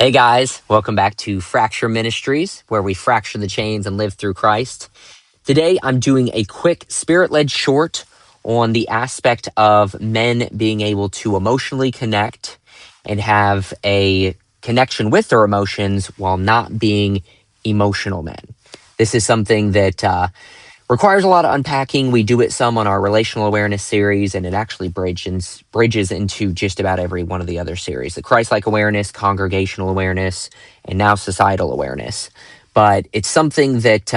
Hey guys, welcome back to Fracture Ministries, where we fracture the chains and live through Christ. Today, I'm doing a quick spirit-led short on the aspect of men being able to emotionally connect and have a connection with their emotions while not being emotional men. This is something that requires a lot of unpacking. We do it some on our relational awareness series, and it actually bridges into just about every one of the other series: the Christ-like awareness, congregational awareness, and now societal awareness. But it's something that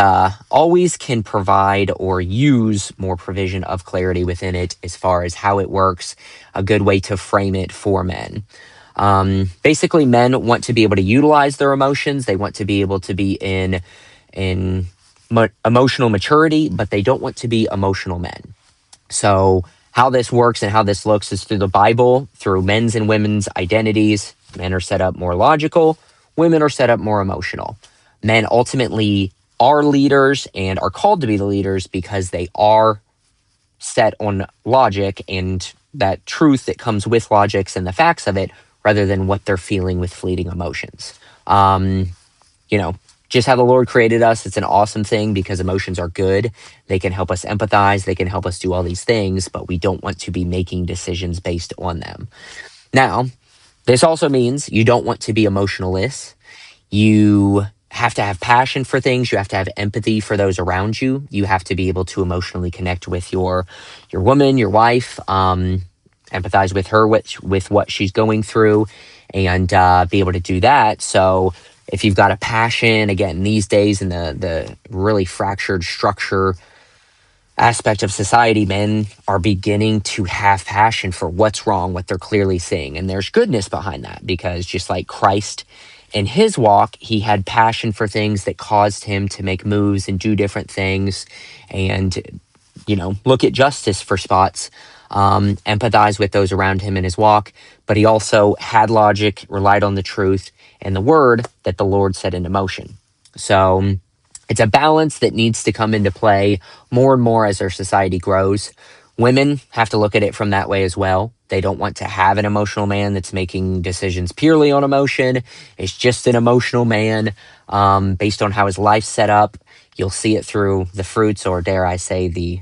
always can provide or use more provision of clarity within it as far as how it works, a good way to frame it for men. Basically, men want to be able to utilize their emotions. They want to be able to be in emotional maturity, but they don't want to be emotional men. So how this works and how this looks is through the Bible, through men's and women's identities. Men are set up more logical, women are set up more emotional. Men ultimately are leaders and are called to be the leaders because they are set on logic and that truth that comes with logics and the facts of it, rather than what they're feeling with fleeting emotions. You know, just how the Lord created us, it's an awesome thing because emotions are good. They can help us empathize. They can help us do all these things, but we don't want to be making decisions based on them. Now, this also means you don't want to be emotionless. You have to have passion for things. You have to have empathy for those around you. You have to be able to emotionally connect with your woman, your wife, empathize with her with what she's going through, and be able to do that. So if you've got a passion, again, these days in the really fractured structure aspect of society, men are beginning to have passion for what's wrong, what they're clearly seeing. And there's goodness behind that, because just like Christ in his walk, he had passion for things that caused him to make moves and do different things and, look at justice for spots, empathize with those around him in his walk. But he also had logic, relied on the truth and the word that the Lord set into motion. So it's a balance that needs to come into play more and more as our society grows. Women have to look at it from that way as well. They don't want to have an emotional man that's making decisions purely on emotion. It's just an emotional man based on how his life's set up. You'll see it through the fruits, or dare I say, the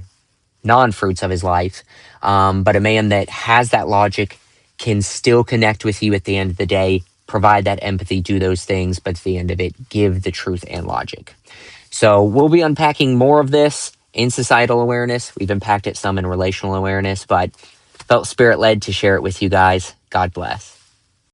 non-fruits of his life. But a man that has that logic can still connect with you at the end of the day, provide that empathy, do those things, but at the end of it, give the truth and logic. So we'll be unpacking more of this in societal awareness. We've unpacked it some in relational awareness, but felt spirit-led to share it with you guys. God bless.